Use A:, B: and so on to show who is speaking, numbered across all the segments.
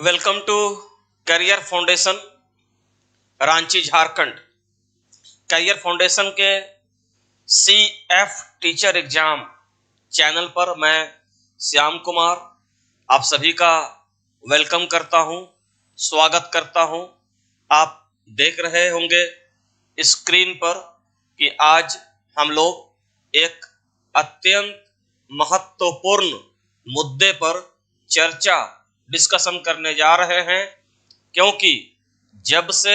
A: Welcome to career foundation Ranchi Jharkhand. Career foundation के CF teacher exam channel पर मैं श्याम कुमार आप सभी का वेलकम करता हूं, स्वागत करता हूं। आप देख रहे होंगे स्क्रीन पर कि आज हम लोग एक अत्यंत महत्वपूर्ण मुद्दे पर चर्चा डिस्कशन करने जा रहे हैं, क्योंकि जब से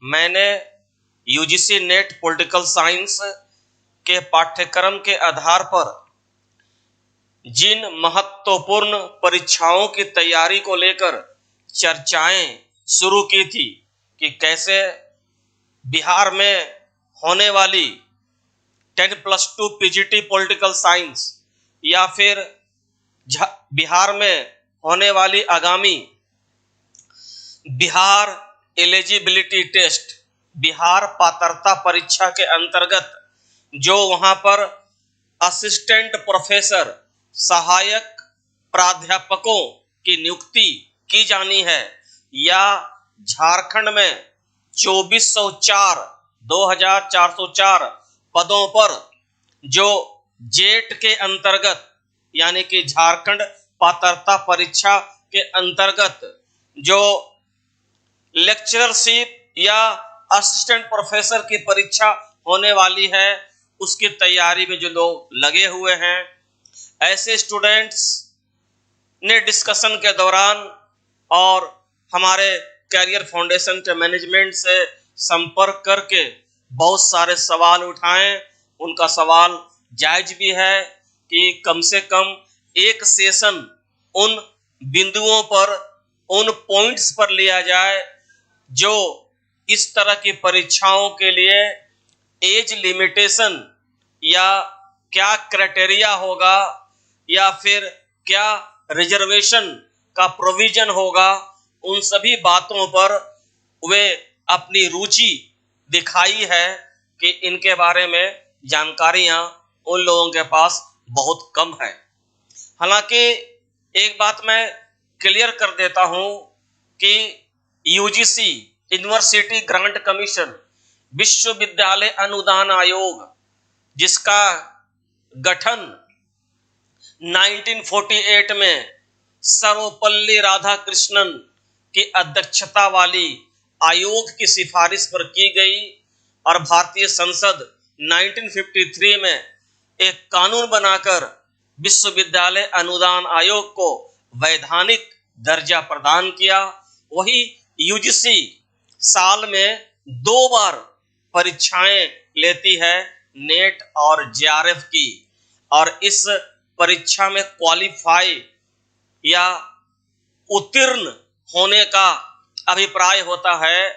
A: मैंने UGC नेट पॉलिटिकल साइंस के पाठ्यक्रम के आधार पर जिन महत्वपूर्ण परीक्षाओं की तैयारी को लेकर चर्चाएं शुरू की थी कि कैसे बिहार में होने वाली 10+2 PGT पॉलिटिकल साइंस या फिर बिहार में होने वाली आगामी बिहार एलिजिबिलिटी टेस्ट, बिहार पात्रता परीक्षा के अंतर्गत जो वहां पर असिस्टेंट प्रोफेसर, सहायक प्राध्यापकों की नियुक्ति की जानी है, या झारखंड में 2404 पदों पर जो जेट के अंतर्गत यानी कि झारखंड पात्रता परीक्षा के अंतर्गत जो लेक्चरशिप या असिस्टेंट प्रोफेसर की परीक्षा होने वाली है, उसकी तैयारी में जो लोग लगे हुए हैं, ऐसे स्टूडेंट्स ने डिस्कशन के दौरान और हमारे करियर फाउंडेशन के मैनेजमेंट से संपर्क करके बहुत सारे सवाल उठाएं। उनका सवाल जायज भी है कि कम से कम एक सेशन उन बिंदुओं पर, उन पॉइंट्स पर लिया जाए जो इस तरह की परीक्षाओं के लिए एज लिमिटेशन या क्या क्राइटेरिया होगा या फिर क्या रिजर्वेशन का प्रोविजन होगा, उन सभी बातों पर वे अपनी रुचि दिखाई है कि इनके बारे में जानकारियां उन लोगों के पास बहुत कम है। हालांकि एक बात मैं क्लियर कर देता हूं कि UGC यूनिवर्सिटी ग्रांट कमीशन, विश्वविद्यालय अनुदान आयोग, जिसका गठन 1948 में सर्वपल्ली राधाकृष्णन की अध्यक्षता वाली आयोग की सिफारिश पर की गई और भारतीय संसद 1953 में एक कानून बनाकर विश्वविद्यालय अनुदान आयोग को वैधानिक दर्जा प्रदान किया। वही UGC साल में 2 बार परीक्षाएं लेती है, नेट और JRF की, और इस परीक्षा में क्वालिफाई या उत्तीर्ण होने का अभिप्राय होता है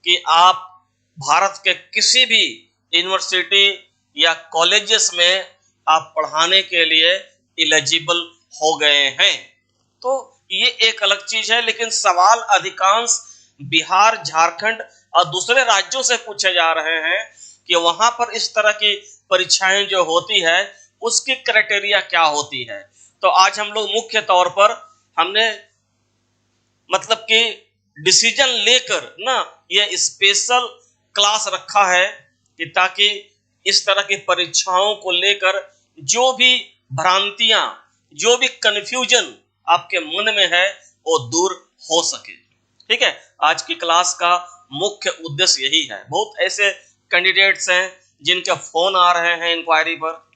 A: कि आप भारत के किसी भी यूनिवर्सिटी या कॉलेजेस में आप पढ़ाने के लिए एलिजिबल हो गए हैं। तो ये एक अलग चीज है, लेकिन सवाल अधिकांश बिहार, झारखंड और दूसरे राज्यों से पूछे जा रहे हैं कि वहां पर इस तरह की परीक्षाएं जो होती है उसकी क्राइटेरिया क्या होती है। तो आज हम लोग मुख्य तौर पर हमने मतलब कि डिसीजन लेकर ना ये स्पेशल क्लास रखा है कि ताकि इस तरह की परीक्षाओं को लेकर जो भी भ्रांतियां, जो भी कंफ्यूजन आपके मन में है वो दूर हो सके। ठीक है, आज की क्लास का मुख्य उद्देश्य यही है। बहुत ऐसे कैंडिडेट्स हैं जिनके फोन आ रहे हैं इंक्वायरी पर,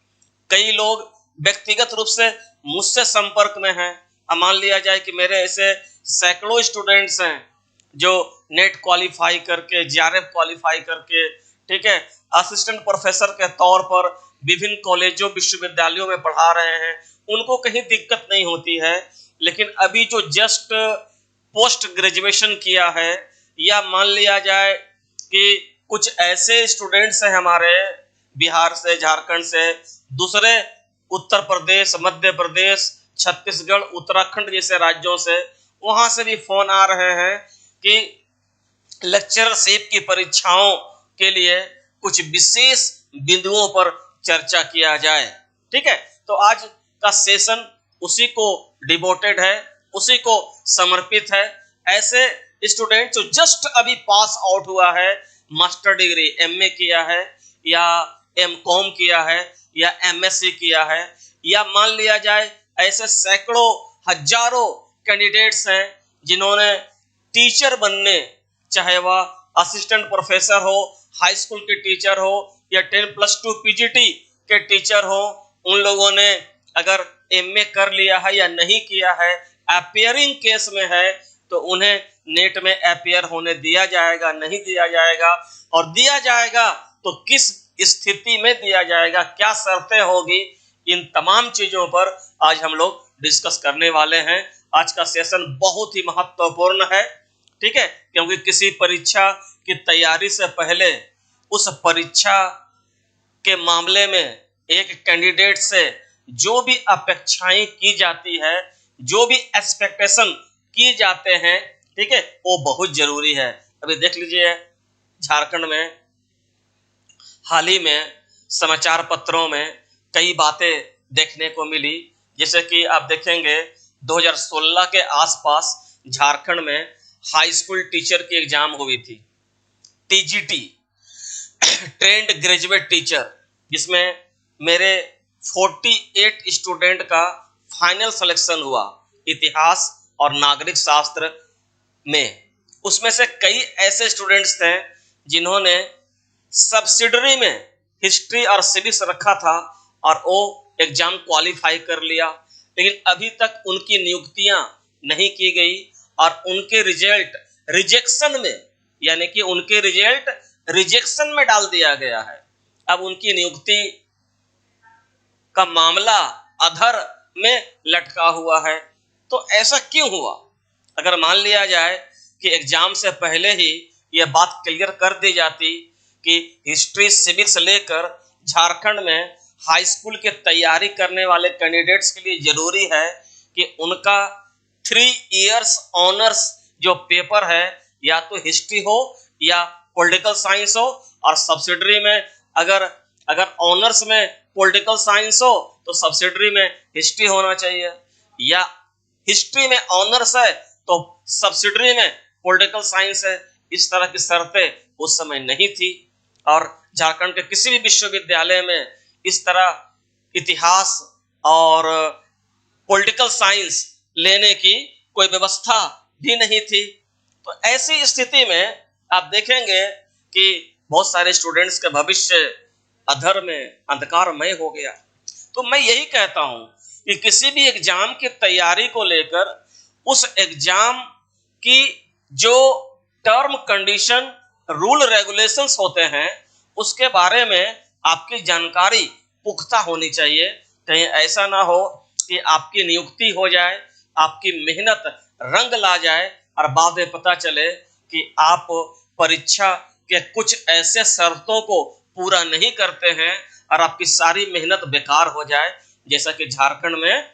A: कई लोग व्यक्तिगत रूप से मुझसे संपर्क में हैं। मान लिया जाए कि मेरे ऐसे सैकड़ों स्टूडेंट्स हैं जो नेट क्वालिफाई करके, JRF क्वालिफाई करके, ठीक है, असिस्टेंट प्रोफेसर के तौर पर विभिन्न कॉलेजों, विश्वविद्यालयों में पढ़ा रहे हैं। उनको कहीं दिक्कत नहीं होती है, लेकिन अभी जो जस्ट पोस्ट ग्रेजुएशन किया है, या मान लिया जाए कि कुछ ऐसे स्टूडेंट्स हैं हमारे बिहार से, झारखंड से, दूसरे उत्तर प्रदेश, मध्य प्रदेश, छत्तीसगढ़, उत्तराखंड जैसे राज्यों से, वहां से भी फोन आ रहे हैं कि लेक्चरशिप की परीक्षाओं के लिए कुछ विशेष बिंदुओं पर चर्चा किया जाए। ठीक है, तो आज का सेशन उसी को डिवोटेड है, उसी को समर्पित है। ऐसे स्टूडेंट जो जस्ट अभी पास आउट हुआ है, मास्टर डिग्री एमए किया है या एमकॉम किया है या एमएससी किया है, या मान लिया जाए ऐसे सैकड़ों हजारों कैंडिडेट्स हैं जिन्होंने टीचर बनने, चाहे वह असिस्टेंट प्रोफेसर हो, हाई स्कूल के टीचर हो या 10+2 पीजीटी के टीचर हो, उन लोगों ने अगर एमए कर लिया है या नहीं किया है, अपीयरिंग केस में है, तो उन्हें नेट में अपीयर होने दिया जाएगा, नहीं दिया जाएगा, और दिया जाएगा तो किस स्थिति में दिया जाएगा, क्या शर्तें होगी, इन तमाम चीजों पर आज हम लोग डिस्कस करने वाले हैं। आज का सेशन बहुत ही महत्वपूर्ण है, ठीक है, क्योंकि किसी परीक्षा की तैयारी से पहले उस परीक्षा के मामले में एक कैंडिडेट से जो भी अपेक्षाएं की जाती है, जो भी एक्सपेक्टेशन की जाते हैं, ठीक है, वो बहुत जरूरी है। अभी देख लीजिए झारखंड में हाल ही में समाचार पत्रों में कई बातें देखने को मिली, जैसे कि आप देखेंगे 2016 के आसपास झारखंड में हाई स्कूल टीचर की एग्जाम हुई थी, टीजीटी, ट्रेंड ग्रेजुएट टीचर, जिसमें मेरे 48 स्टूडेंट का फाइनल सिलेक्शन हुआ इतिहास और नागरिक शास्त्र में। उसमें से कई ऐसे स्टूडेंट्स थे जिन्होंने सब्सिडरी में हिस्ट्री और सिविक्स रखा था और वो एग्जाम क्वालिफाई कर लिया, लेकिन अभी तक उनकी नियुक्तियां नहीं की गई और उनके रिजल्ट रिजेक्शन में, यानी कि उनके रिजल्ट रिजेक्शन में डाल दिया गया है। अब उनकी नियुक्ति का मामला अधर में लटका हुआ है। तो ऐसा क्यों हुआ? अगर मान लिया जाए कि एग्जाम से पहले ही यह बात क्लियर कर दी जाती कि हिस्ट्री सिविक्स लेकर झारखंड में हाई स्कूल की तैयारी करने वाले कैंडिडेट्स के लिए जरूरी है कि उनका 3 इयर्स ऑनर्स जो पेपर है, या तो हिस्ट्री हो या पॉलिटिकल साइंस हो, और सब्सिडरी में अगर ऑनर्स में पॉलिटिकल साइंस हो तो सब्सिडरी में हिस्ट्री होना चाहिए, या हिस्ट्री में ऑनर्स है तो सब्सिडरी में पॉलिटिकल साइंस है। इस तरह की शर्तें उस समय नहीं थी और झारखंड के किसी भी विश्वविद्यालय में इस तरह इतिहास और पॉलिटिकल साइंस लेने की कोई व्यवस्था भी नहीं थी। तो ऐसी स्थिति में आप देखेंगे कि बहुत सारे स्टूडेंट्स का भविष्य अधर में अंधकारमय हो गया। तो मैं यही कहता हूं कि किसी भी एग्जाम की तैयारी को लेकर उस एग्जाम की जो टर्म कंडीशन रूल रेगुलेशंस होते हैं उसके बारे में आपकी जानकारी पुख्ता होनी चाहिए। कहीं ऐसा ना हो कि आपकी नियुक्ति हो जाए, आपकी मेहनत रंग ला जाए और बाद में पता चले कि आप परीक्षा के कुछ ऐसे शर्तों को पूरा नहीं करते हैं और आपकी सारी मेहनत बेकार हो जाए, जैसा कि झारखंड में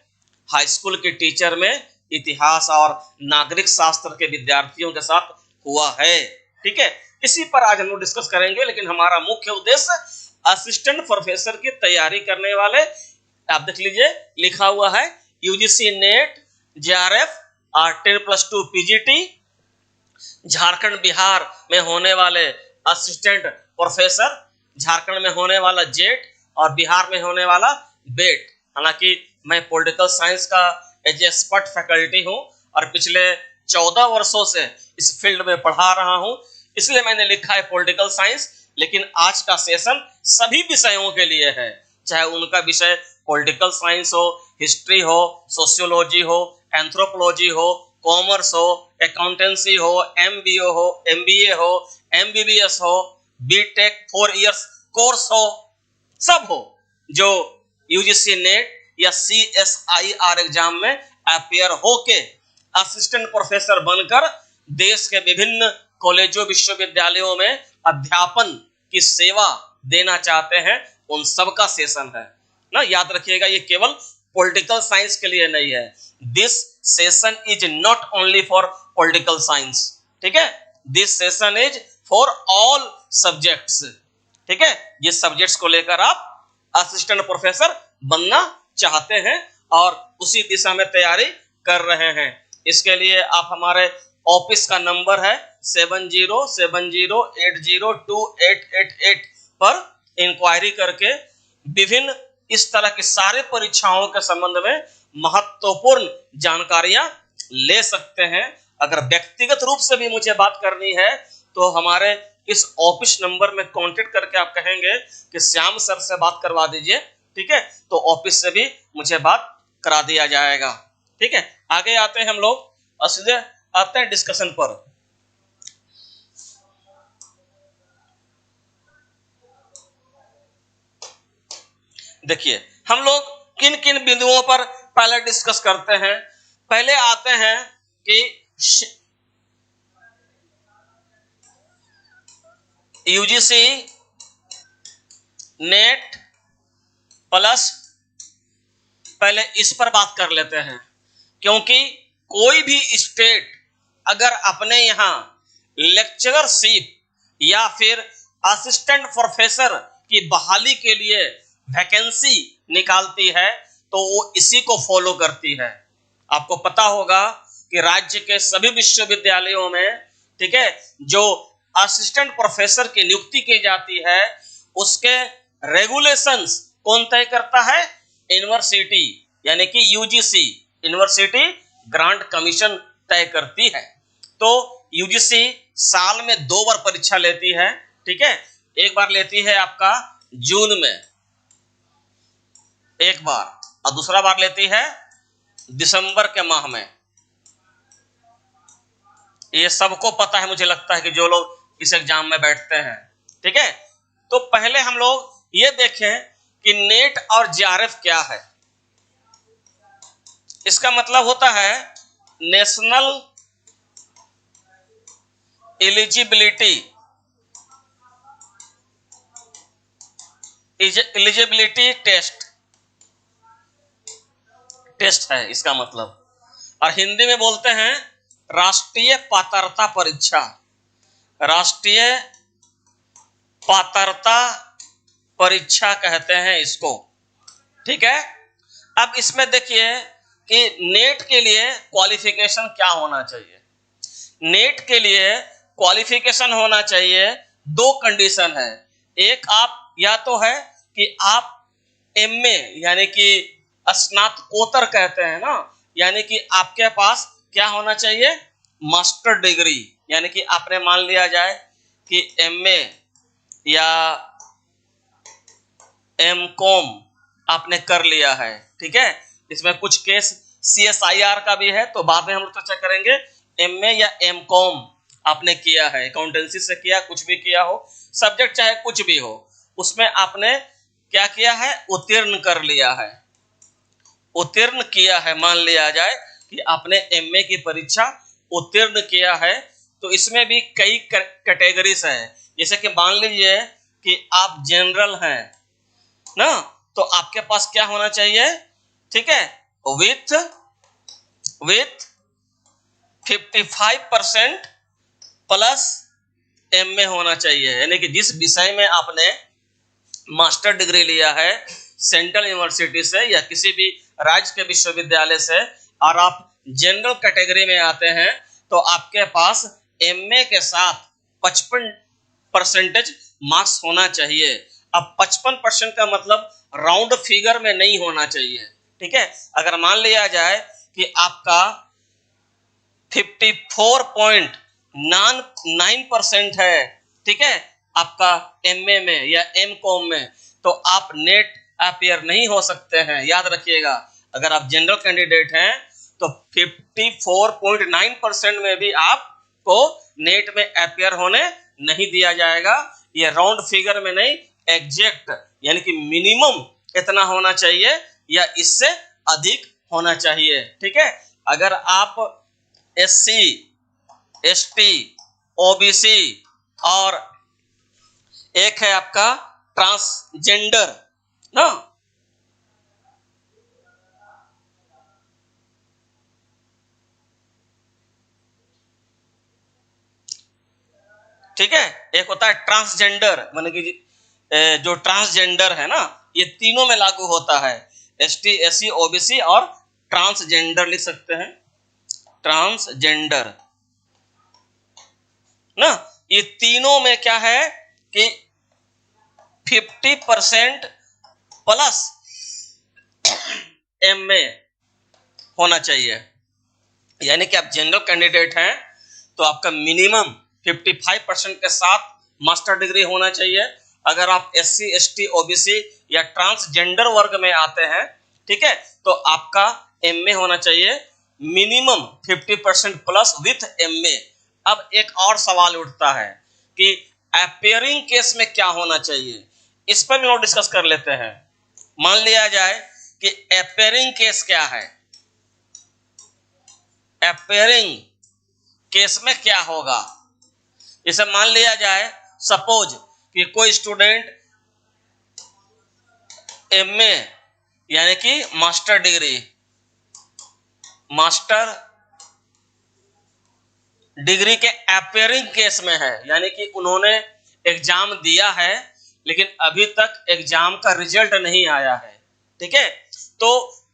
A: हाई स्कूल के टीचर में इतिहास और नागरिक शास्त्र के विद्यार्थियों के साथ हुआ है। ठीक है, इसी पर आज हम लोग डिस्कस करेंगे, लेकिन हमारा मुख्य उद्देश्य असिस्टेंट प्रोफेसर की तैयारी करने वाले, आप देख लीजिए लिखा हुआ है यूजीसी नेट जेआरएफ और 10+2 पीजीटी, झारखंड बिहार में होने वाले असिस्टेंट प्रोफेसर, झारखंड में होने वाला जेट और बिहार में होने वाला बेट। हालांकि मैं पॉलिटिकल साइंस का एज एक्सपर्ट फैकल्टी हूं और पिछले 14 वर्षों से इस फील्ड में पढ़ा रहा हूं, इसलिए मैंने लिखा है पॉलिटिकल साइंस। लेकिन आज का सेशन सभी विषयों के लिए है, चाहे उनका विषय पॉलिटिकल साइंस हो, हिस्ट्री हो, सोशियोलॉजी हो, एंथ्रोपोलॉजी हो, कॉमर्स हो, अकाउंटेंसी हो, एमबीए हो, एमबीए हो, एमबीबीएस हो, बीटेक 4 इयर्स कोर्स हो, सब हो जो यूजीसी नेट या सीएसआईआर एग्जाम में अपीयर होके असिस्टेंट प्रोफेसर बनकर देश के विभिन्न कॉलेजों विश्वविद्यालयों में अध्यापन की सेवा देना चाहते हैं, उन सब का सेशन है ना। याद रखिएगा, ये केवल पॉलिटिकल साइंस के लिए नहीं है। This session is not only for political science, ठीक है, this session is for all subjects. ठीक है, जिस सब्जेक्ट्स को लेकर आप असिस्टेंट प्रोफेसर बनना चाहते हैं और उसी दिशा में तैयारी कर रहे हैं। इसके लिए आप हमारे ऑफिस का नंबर है 7070802888 पर इंक्वायरी करके विभिन्न इस तरह की सारे परीक्षाओं के संबंध में महत्वपूर्ण जानकारियां ले सकते हैं। अगर व्यक्तिगत रूप से भी मुझे बात करनी है तो हमारे इस ऑफिस नंबर में कांटेक्ट करके आप कहेंगे कि श्याम सर से बात करवा दीजिए, ठीक है, तो ऑफिस से भी मुझे बात करा दिया जाएगा। ठीक है, आगे आते हैं हम लोग और सीधे आते हैं डिस्कशन पर। देखिए हम लोग किन किन बिंदुओं पर पहले डिस्कस करते हैं। पहले आते हैं कि यूजीसी नेट प्लस, पहले इस पर बात कर लेते हैं, क्योंकि कोई भी स्टेट अगर अपने यहां लेक्चरशिप या फिर असिस्टेंट प्रोफेसर की बहाली के लिए वैकेंसी निकालती है तो वो इसी को फॉलो करती है। आपको पता होगा कि राज्य के सभी विश्वविद्यालयों में, ठीक है, जो असिस्टेंट प्रोफेसर की नियुक्ति की जाती है उसके रेगुलेशंस कौन तय करता है? यूनिवर्सिटी, यानी कि यूजीसी, यूनिवर्सिटी ग्रांट कमीशन तय करती है। तो यूजीसी साल में 2 बार परीक्षा लेती है, ठीक है, एक बार लेती है आपका जून में एक बार और दूसरा बार लेती है दिसंबर के माह में। ये सबको पता है, मुझे लगता है कि जो लोग इस एग्जाम में बैठते हैं, ठीक है। तो पहले हम लोग ये देखें कि नेट और जेआरएफ क्या है। इसका मतलब होता है नेशनल एलिजिबिलिटी टेस्ट है इसका मतलब, और हिंदी में बोलते हैं राष्ट्रीय पात्रता परीक्षा। राष्ट्रीय पात्रता परीक्षा कहते हैं इसको, ठीक है। अब इसमें देखिए कि नेट के लिए क्वालिफिकेशन क्या होना चाहिए। नेट के लिए क्वालिफिकेशन होना चाहिए, 2 कंडीशन है। एक आप या तो है कि आप एमए यानी कि स्नातकोत्तर कहते हैं ना, यानी कि आपके पास क्या होना चाहिए? मास्टर डिग्री, यानी कि आपने मान लिया जाए कि एमए या एमकॉम आपने कर लिया है, ठीक है। इसमें कुछ केस सीएसआईआर का भी है तो बाद में हम लोग चर्चा करेंगे। एमए या एमकॉम आपने किया है, अकाउंटेंसी से किया, कुछ भी किया हो, सब्जेक्ट चाहे कुछ भी हो, उसमें आपने क्या किया है? उत्तीर्ण कर लिया है, उत्तीर्ण किया है। मान लिया जाए कि आपने एमए की परीक्षा उत्तीर्ण किया है, तो इसमें भी कई कैटेगरीज है। जैसे कि मान लीजिए कि आप जनरल हैं ना, तो आपके पास क्या होना चाहिए? ठीक है, विथ 55% प्लस एमए होना चाहिए, यानी कि जिस विषय में आपने मास्टर डिग्री लिया है सेंट्रल यूनिवर्सिटी से या किसी भी राज्य के विश्वविद्यालय से, और आप जनरल कैटेगरी में आते हैं, तो आपके पास एमए के साथ 55% मार्क्स होना चाहिए। अब 55% का मतलब राउंड फिगर में नहीं होना चाहिए, ठीक है। अगर मान लिया जाए कि आपका 54.9% है, ठीक है, आपका एमए में या एमकॉम में, तो आप नेट अपियर नहीं हो सकते हैं। याद रखिएगा, अगर आप जनरल कैंडिडेट हैं तो 54.9% में भी आपको नेट में अपियर होने नहीं दिया जाएगा। ये राउंड फिगर में नहीं, एग्जैक्ट, यानी कि मिनिमम इतना होना चाहिए या इससे अधिक होना चाहिए, ठीक है। अगर आप एससी, एसटी, ओबीसी और एक है आपका ट्रांसजेंडर ना, ठीक है, एक होता है ट्रांसजेंडर, माने कि जो ट्रांसजेंडर है ना, ये तीनों में लागू होता है, एसटी, एससी, ओबीसी और ट्रांसजेंडर लिख सकते हैं। ट्रांसजेंडर ना, ये तीनों में क्या है कि 50% प्लस एमए होना चाहिए। यानी कि आप जनरल कैंडिडेट हैं तो आपका मिनिमम 55% के साथ मास्टर डिग्री होना चाहिए। अगर आप एससी एसटी ओबीसी या ट्रांसजेंडर वर्ग में आते हैं, ठीक है, तो आपका एमए होना चाहिए मिनिमम 50% प्लस विथ एमए। अब एक और सवाल उठता है कि अपेयरिंग केस में क्या होना चाहिए, इस पर भी लोग डिस्कस कर लेते हैं। मान लिया जाए कि अपेयरिंग केस क्या है, अपेयरिंग केस में क्या होगा। इसे मान लिया जाए सपोज कि कोई स्टूडेंट एमए यानी कि मास्टर डिग्री के अपेयरिंग केस में है, यानी कि उन्होंने एग्जाम दिया है लेकिन अभी तक एग्जाम का रिजल्ट नहीं आया है, ठीक है। तो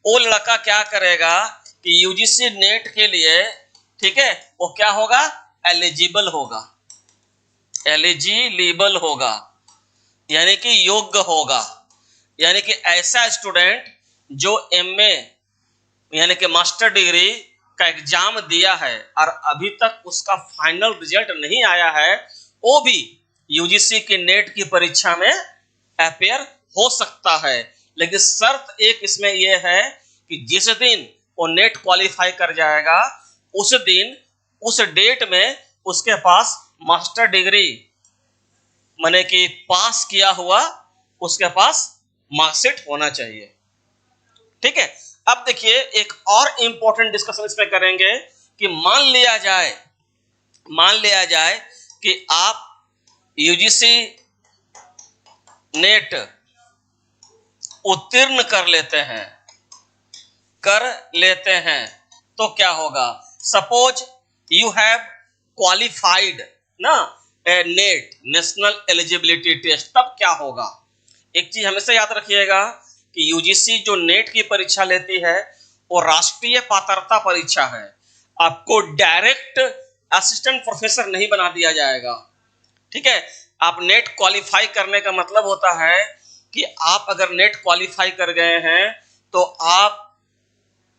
A: वो लड़का क्या करेगा कि यूजीसी नेट के लिए, ठीक है, वो क्या होगा, एलिजिबल होगा यानी कि योग्य होगा। यानी कि ऐसा स्टूडेंट जो एमए यानी कि मास्टर डिग्री का एग्जाम दिया है और अभी तक उसका फाइनल रिजल्ट नहीं आया है, वो भी यूजीसी के नेट की परीक्षा में अपेयर हो सकता है। लेकिन शर्त एक इसमें यह है कि जिस दिन वो नेट क्वालिफाई कर जाएगा उस दिन, उस डेट में उसके पास मास्टर डिग्री माने कि पास किया हुआ उसके पास मार्कशीट होना चाहिए, ठीक है। अब देखिए एक और इंपॉर्टेंट डिस्कशन इसमें करेंगे कि मान लिया जाए कि आप यूजीसी नेट उत्तीर्ण कर लेते हैं तो क्या होगा। सपोज यू हैव क्वालिफाइड ना नेट नेशनल एलिजिबिलिटी टेस्ट, तब क्या होगा। एक चीज हमेशा याद रखिएगा कि यूजीसी जो नेट की परीक्षा लेती है वो राष्ट्रीय पात्रता परीक्षा है। आपको डायरेक्ट असिस्टेंट प्रोफेसर नहीं बना दिया जाएगा, ठीक है। आप नेट क्वालिफाई करने का मतलब होता है कि आप अगर नेट क्वालिफाई कर गए हैं तो आप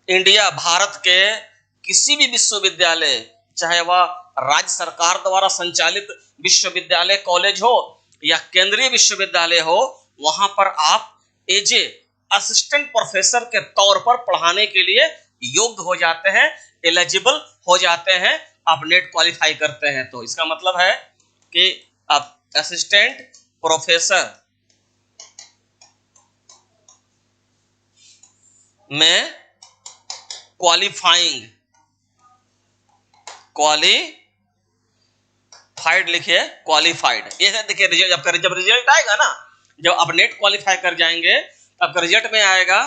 A: इंडिया भारत के किसी भी विश्वविद्यालय, चाहे वह राज्य सरकार द्वारा संचालित विश्वविद्यालय कॉलेज हो या केंद्रीय विश्वविद्यालय हो, वहां पर आप एज ए असिस्टेंट प्रोफेसर के तौर पर पढ़ाने के लिए योग्य हो जाते हैं, एलिजिबल हो जाते हैं। आप नेट क्वालिफाई करते हैं तो इसका मतलब है कि आप असिस्टेंट प्रोफेसर में क्वालिफाइड लिखिए, क्वालिफाइड। ये देखिए रिजल्ट, जब रिजल्ट आएगा ना, जब आप नेट क्वालिफाई कर जाएंगे आपका रिजल्ट में आएगा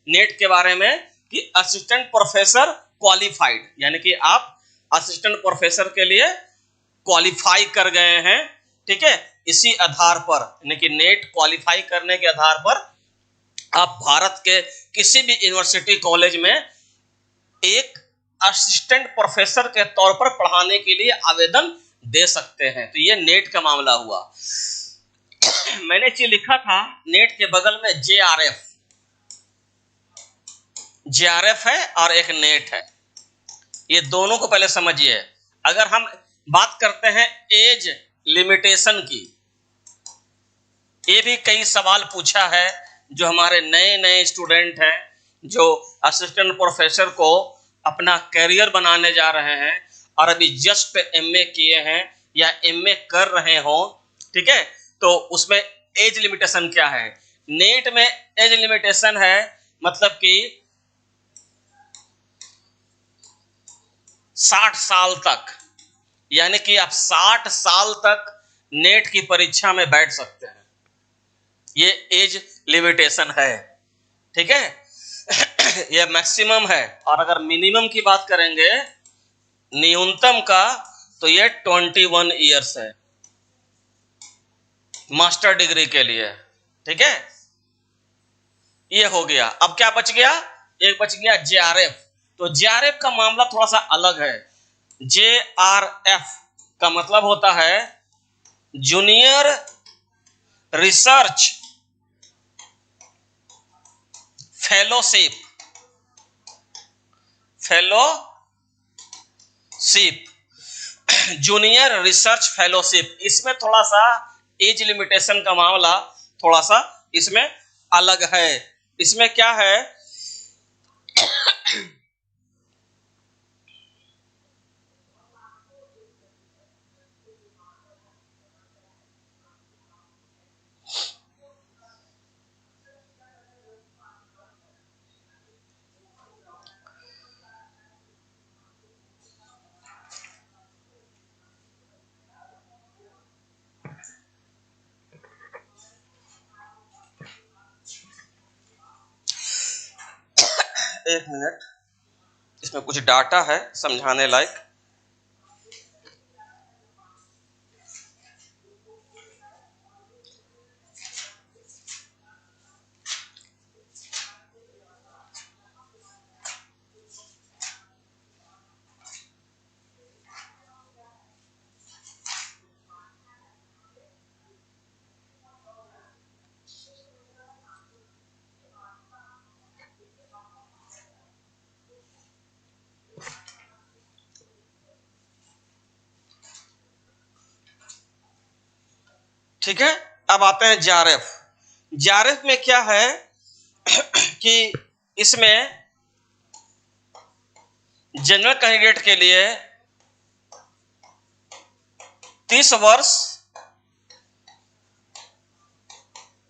A: नेट के बारे में कि असिस्टेंट प्रोफेसर क्वालिफाइड, यानी कि आप असिस्टेंट प्रोफेसर के लिए क्वालिफाई कर गए हैं, ठीक है। इसी आधार पर यानी कि नेट क्वालिफाई करने के आधार पर आप भारत के किसी भी यूनिवर्सिटी कॉलेज में एक असिस्टेंट प्रोफेसर के तौर पर पढ़ाने के लिए आवेदन दे सकते हैं। तो ये नेट का मामला हुआ। मैंने चीज लिखा था नेट के बगल में जेआरएफ है और एक नेट है, ये दोनों को पहले समझिए। अगर हम बात करते हैं एज लिमिटेशन की, ये भी कई सवाल पूछा है जो हमारे नए स्टूडेंट हैं जो असिस्टेंट प्रोफेसर को अपना करियर बनाने जा रहे हैं और अभी जस्ट एमए किए हैं या एमए कर रहे हो, ठीक है। तो उसमें एज लिमिटेशन क्या है। नेट में एज लिमिटेशन है मतलब कि 60 साल तक, यानी कि आप 60 साल तक नेट की परीक्षा में बैठ सकते हैं, ये एज लिमिटेशन है, ठीक है। ये मैक्सिमम है। और अगर मिनिमम की बात करेंगे न्यूनतम का, तो ये 21 इयर्स है मास्टर डिग्री के लिए, ठीक है। ये हो गया। अब क्या बच गया, एक बच गया जेआरएफ। तो जेआरएफ का मामला थोड़ा सा अलग है। जेआरएफ का मतलब होता है junior research fellowship. Junior research fellowship, इसमें थोड़ा सा एज लिमिटेशन का मामला थोड़ा सा इसमें अलग है। इसमें क्या है, एक मिनट, इसमें कुछ डाटा है समझाने लायक। ठीक है, अब आते हैं जेआरएफ। जेआरएफ में क्या है कि इसमें जनरल कैंडिडेट के लिए 30 वर्ष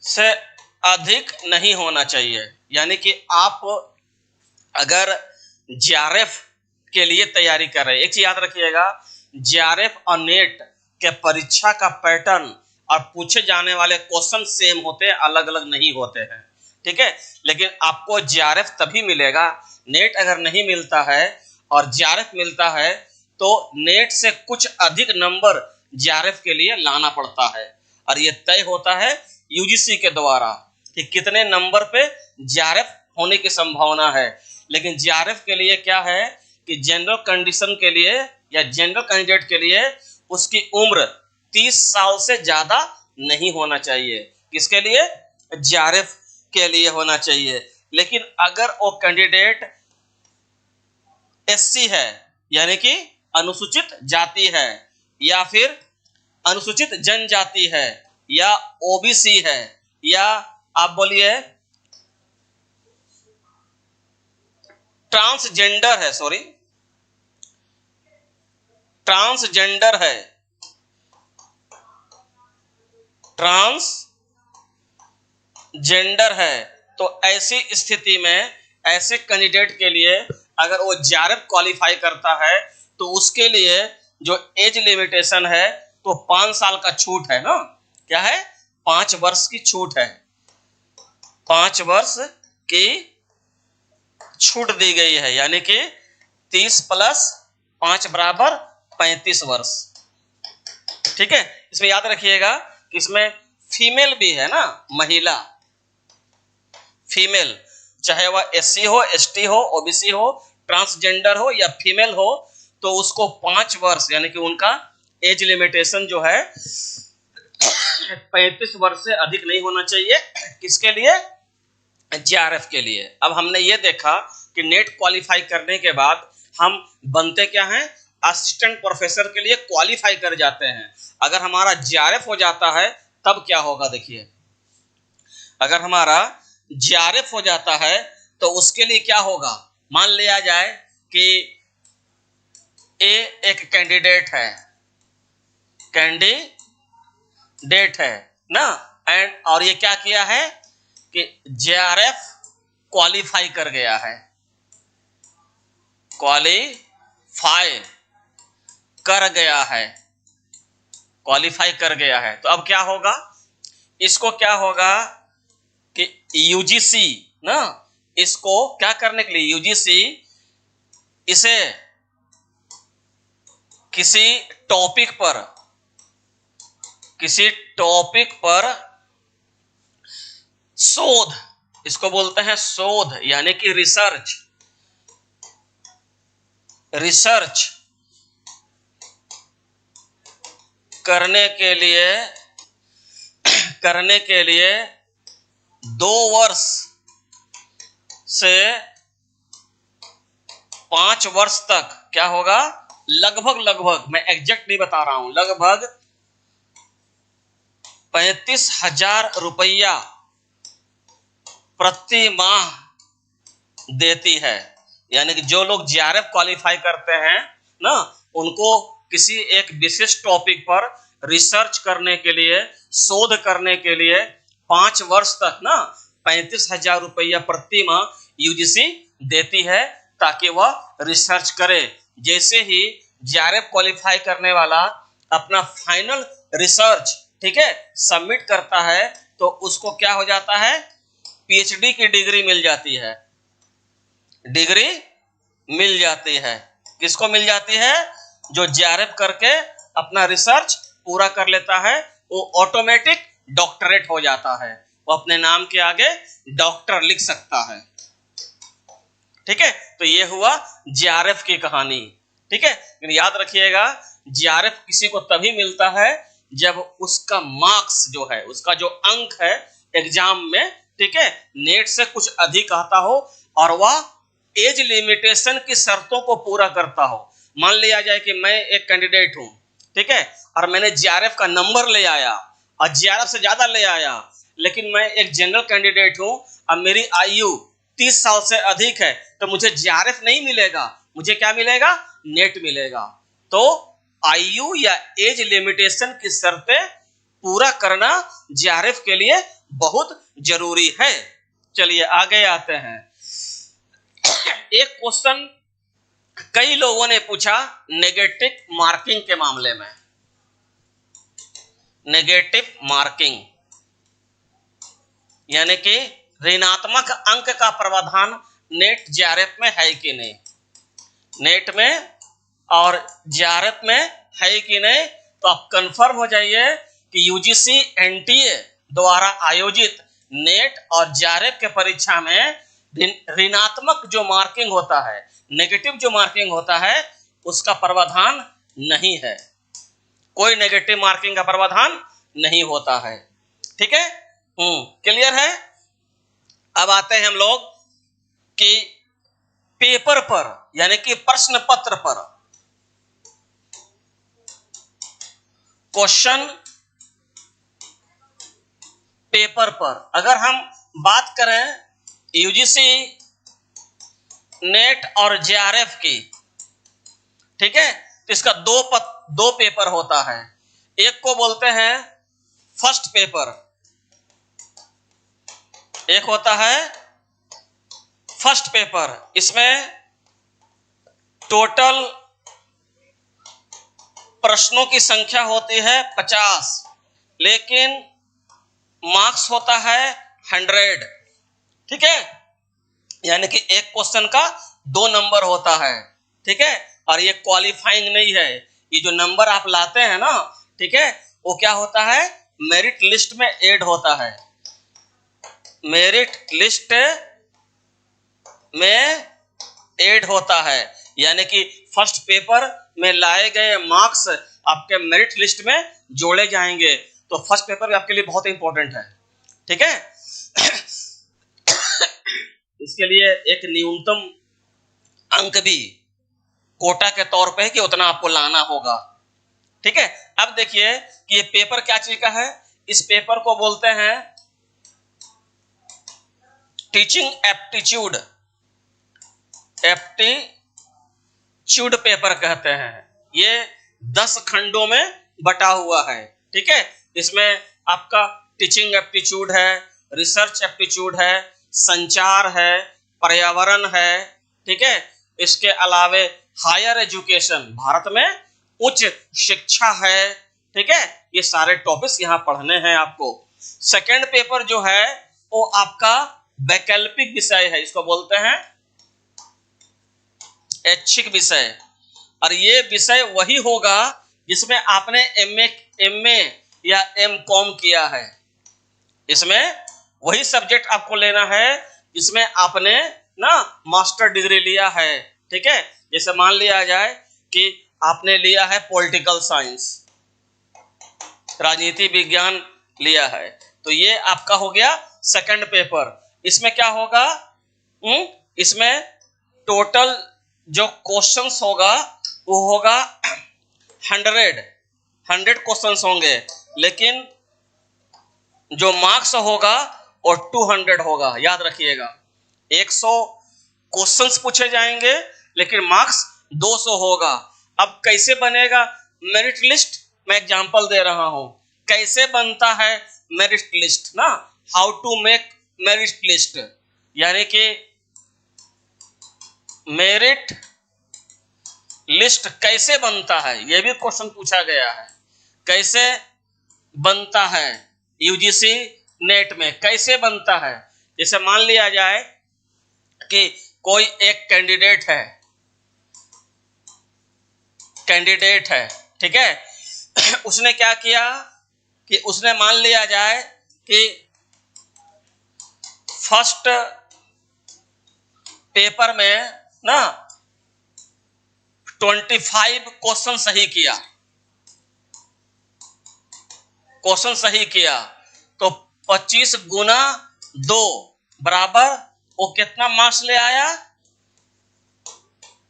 A: से अधिक नहीं होना चाहिए। यानी कि आप अगर जेआरएफ के लिए तैयारी कर रहे हैं, एक चीज याद रखिएगा, जेआरएफ और नेट के परीक्षा का पैटर्न और पूछे जाने वाले क्वेश्चन सेम होते हैं, अलग अलग नहीं होते हैं। ठीक है, लेकिन आपको जेआरएफ तभी मिलेगा, नेट अगर नहीं मिलता है और जेआरएफ मिलता है तो नेट से कुछ अधिक नंबर जेआरएफ के लिए लाना पड़ता है, और ये तय होता है यूजीसी के द्वारा कि कितने नंबर पे जेआरएफ होने की संभावना है। लेकिन जेआरएफ के लिए क्या है कि जनरल कंडीशन के लिए या जनरल कैंडिडेट के लिए उसकी उम्र 30 साल से ज्यादा नहीं होना चाहिए। किसके लिए? जेआरएफ के लिए होना चाहिए। लेकिन अगर वो कैंडिडेट एससी है, यानी कि अनुसूचित जाति है, या फिर अनुसूचित जनजाति है, या ओबीसी है, या आप बोलिए ट्रांसजेंडर है, सॉरी ट्रांसजेंडर है, ट्रांसजेंडर है, तो ऐसी स्थिति में ऐसे कैंडिडेट के लिए अगर वो जेआरएफ क्वालिफाई करता है तो उसके लिए जो एज लिमिटेशन है तो 5 साल का छूट है ना। क्या है? 5 वर्ष की छूट है, 5 वर्ष की छूट दी गई है, यानी कि 30 + 5 = 35 वर्ष। ठीक है, इसमें याद रखिएगा कि इसमें फीमेल भी है ना, महिला, फीमेल, चाहे वह एससी हो, एसटी हो, ओबीसी हो, ट्रांसजेंडर हो या फीमेल हो, तो उसको 5 वर्ष यानी कि उनका एज लिमिटेशन जो है 35 वर्ष से अधिक नहीं होना चाहिए। किसके लिए? जेआरएफ के लिए। अब हमने ये देखा कि नेट क्वालिफाई करने के बाद हम बनते क्या हैं? असिस्टेंट प्रोफेसर के लिए क्वालिफाई कर जाते हैं। अगर हमारा जेआरएफ हो जाता है तब क्या होगा? देखिए, अगर हमारा जेआरएफ हो जाता है तो उसके लिए क्या होगा? मान लिया जाए कि ए एक कैंडिडेट है ना, एंड और ये क्या किया है कि जेआरएफ क्वालिफाई कर गया है, क्वालिफाई कर गया है। तो अब क्या होगा? इसको क्या होगा कि यूजीसी ना, इसको क्या करने के लिए यूजीसी इसे किसी टॉपिक पर शोध, इसको बोलते हैं शोध यानी कि रिसर्च रिसर्च करने के लिए 2 वर्ष से 5 वर्ष तक क्या होगा, लगभग मैं एग्जैक्ट नहीं बता रहा हूं, लगभग 35,000 रुपया प्रति माह देती है। यानी कि जो लोग जेआरएफ क्वालिफाई करते हैं ना, उनको किसी एक विशिष्ट टॉपिक पर रिसर्च करने के लिए, शोध करने के लिए 5 वर्ष तक ना 35,000 रुपया प्रति माह यूजीसी देती है, ताकि वह रिसर्च करे। जैसे ही जेआरएफ क्वालिफाई करने वाला अपना फाइनल रिसर्च, ठीक है, सबमिट करता है, तो उसको क्या हो जाता है, पीएचडी की डिग्री मिल जाती है। डिग्री मिल जाती है। किसको मिल जाती है? जो जेआरएफ करके अपना रिसर्च पूरा कर लेता है, वो ऑटोमेटिक डॉक्टरेट हो जाता है, वो अपने नाम के आगे डॉक्टर लिख सकता है। ठीक है, तो ये हुआ जेआरएफ की कहानी। ठीक है, लेकिन याद रखिएगा, जेआरएफ किसी को तभी मिलता है जब उसका मार्क्स जो है, उसका जो अंक है एग्जाम में, ठीक है, नेट से कुछ अधिक आता हो और वह एज लिमिटेशन की शर्तों को पूरा करता हो। मान लिया जाए कि मैं एक कैंडिडेट हूं, ठीक है, और मैंने जेआरएफ का नंबर ले आया और जेआरएफ से ज्यादा ले आया, लेकिन मैं एक जनरल कैंडिडेट हूं और मेरी आयु 30 साल से अधिक है, तो मुझे जेआरएफ नहीं मिलेगा, मुझे क्या मिलेगा, नेट मिलेगा। तो आयु या एज लिमिटेशन की शर्तें पूरा करना जेआरएफ के लिए बहुत जरूरी है। चलिए आगे आते हैं। एक क्वेश्चन कई लोगों ने पूछा नेगेटिव मार्किंग के मामले में। नेगेटिव मार्किंग यानी कि ऋणात्मक अंक का प्रावधान नेट जेआरएफ में है कि नहीं, नेट में और जेआरएफ में है कि नहीं। तो आप कंफर्म हो जाइए कि यूजीसी एनटीए द्वारा आयोजित नेट और जेआरएफ के परीक्षा में ऋणात्मक जो मार्किंग होता है, नेगेटिव जो मार्किंग होता है, उसका प्रावधान नहीं है। कोई नेगेटिव मार्किंग का प्रावधान नहीं होता है। ठीक है, क्लियर है। अब आते हैं हम लोग कि पेपर पर यानी कि प्रश्न पत्र पर क्वेश्चन पेपर पर अगर हम बात करें यूजीसी नेट और जेआरएफ की, ठीक है, तो इसका दो पेपर होता है। एक को बोलते हैं फर्स्ट पेपर, एक होता है फर्स्ट पेपर। इसमें टोटल प्रश्नों की संख्या होती है 50, लेकिन मार्क्स होता है 100। ठीक है, यानी कि एक क्वेश्चन का 2 नंबर होता है। ठीक है, और ये क्वालिफाइंग नहीं है, ये जो नंबर आप लाते हैं ना, ठीक है, वो क्या होता है, मेरिट लिस्ट में ऐड होता है। मेरिट लिस्ट में ऐड होता है, यानी कि फर्स्ट पेपर में लाए गए मार्क्स आपके मेरिट लिस्ट में जोड़े जाएंगे। तो फर्स्ट पेपर भी आपके लिए बहुत इंपॉर्टेंट है। ठीक है, इसके लिए एक न्यूनतम अंक भी कोटा के तौर पे है कि उतना आपको लाना होगा। ठीक है, अब देखिए कि ये पेपर क्या चीज का है। इस पेपर को बोलते हैं टीचिंग एप्टीट्यूड, एप्टीट्यूड पेपर कहते हैं। ये 10 खंडों में बटा हुआ है। ठीक है, इसमें आपका टीचिंग एप्टीट्यूड है, रिसर्च एप्टीट्यूड है, संचार है, पर्यावरण है। ठीक है, इसके अलावे हायर एजुकेशन, भारत में उच्च शिक्षा है। ठीक है, ये सारे टॉपिक्स यहां पढ़ने हैं आपको। सेकेंड पेपर जो है वो आपका वैकल्पिक विषय है, इसको बोलते हैं ऐच्छिक विषय। और ये विषय वही होगा जिसमें आपने एमए या एमकॉम किया है। इसमें वही सब्जेक्ट आपको लेना है जिसमें आपने ना मास्टर डिग्री लिया है। ठीक है। जैसे मान लिया जाए कि आपने लिया है पॉलिटिकल साइंस, राजनीति विज्ञान लिया है, तो ये आपका हो गया सेकंड पेपर। इसमें क्या होगा, इसमें टोटल जो क्वेश्चंस होगा वो होगा 100 क्वेश्चंस होंगे, लेकिन जो मार्क्स होगा और 200 होगा। याद रखिएगा 100 क्वेश्चंस पूछे जाएंगे लेकिन मार्क्स 200 होगा। अब कैसे बनेगा मेरिट लिस्ट, मैं एग्जांपल दे रहा हूं कैसे बनता है मेरिट लिस्ट ना, how to make merit list, यानी कि मेरिट लिस्ट कैसे बनता है, यह भी क्वेश्चन पूछा गया है। कैसे बनता है यूजीसी नेट में, कैसे बनता है। जैसे मान लिया जाए कि कोई एक कैंडिडेट है, ठीक है। उसने क्या किया कि उसने मान लिया जाए कि फर्स्ट पेपर में ना 25 क्वेश्चन सही किया, तो 25 गुना 2 बराबर वो कितना मार्क्स ले आया,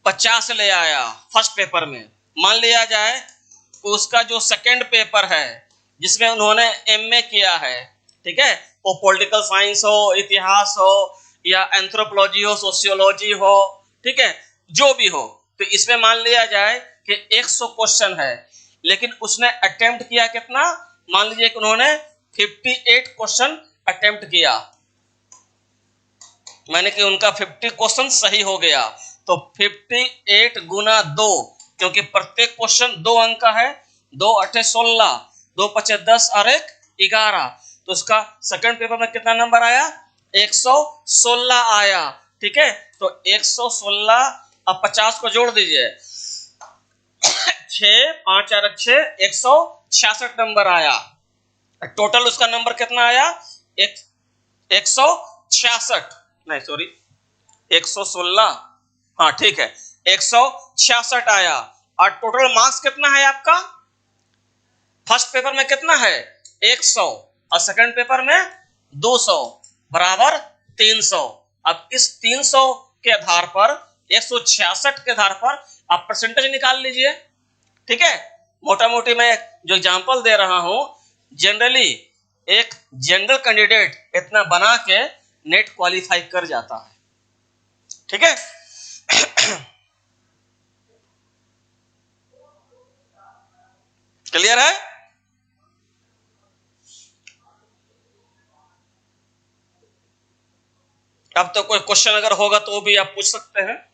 A: 50 ले आया फर्स्ट पेपर में। मान लिया जाए कि उसका जो सेकंड पेपर है जिसमें उन्होंने एमए किया है, ठीक है, वो पॉलिटिकल साइंस हो, इतिहास हो या एंथ्रोपोलॉजी हो, सोशियोलॉजी हो, ठीक है, जो भी हो, तो इसमें मान लिया जाए कि 100 क्वेश्चन है, लेकिन उसने अटेम्प्ट किया कितना, मान लीजिए कि उन्होंने 58 क्वेश्चन अटेम्प्ट किया, मैंने कि उनका 50 क्वेश्चन सही हो गया, तो 58 गुना 2, क्योंकि प्रत्येक क्वेश्चन 2 अंक का है, 2 8 16, 2 5 10 और 1 11, तो उसका सेकंड पेपर में कितना नंबर आया, 116 आया, ठीक है। तो 116 अब 50 को जोड़ दीजिए, 6 5 4 6 166 नंबर आया। टोटल उसका नंबर कितना आया, 166, नहीं सॉरी 116, हाँ ठीक है 166 आया। और टोटल मार्क्स कितना है आपका, फर्स्ट पेपर में कितना है 100 और सेकंड पेपर में 200 बराबर 300। अब इस 300 के आधार पर 166 के आधार पर आप परसेंटेज निकाल लीजिए, ठीक है। मोटा मोटी मैं जो एग्जांपल दे रहा हूं, जनरली एक जनरल कैंडिडेट इतना बना के नेट क्वालिफाई कर जाता है, ठीक है। क्लियर है। अब तो कोई क्वेश्चन अगर होगा तो भी आप पूछ सकते हैं।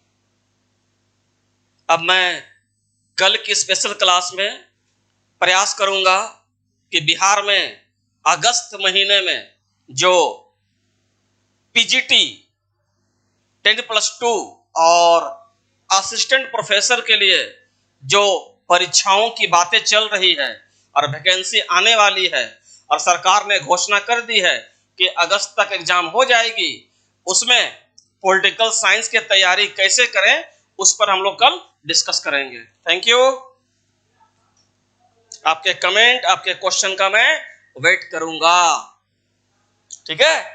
A: अब मैं कल की स्पेशल क्लास में प्रयास करूंगा कि बिहार में अगस्त महीने में जो पीजीटी 10+2 और असिस्टेंट प्रोफेसर के लिए जो परीक्षाओं की बातें चल रही है और वैकेंसी आने वाली है और सरकार ने घोषणा कर दी है कि अगस्त तक एग्जाम हो जाएगी, उसमें पॉलिटिकल साइंस की तैयारी कैसे करें उस पर हम लोग कल डिस्कस करेंगे। Thank you. आपके कमेंट, आपके क्वेश्चन का मैं वेट करूंगा, ठीक है।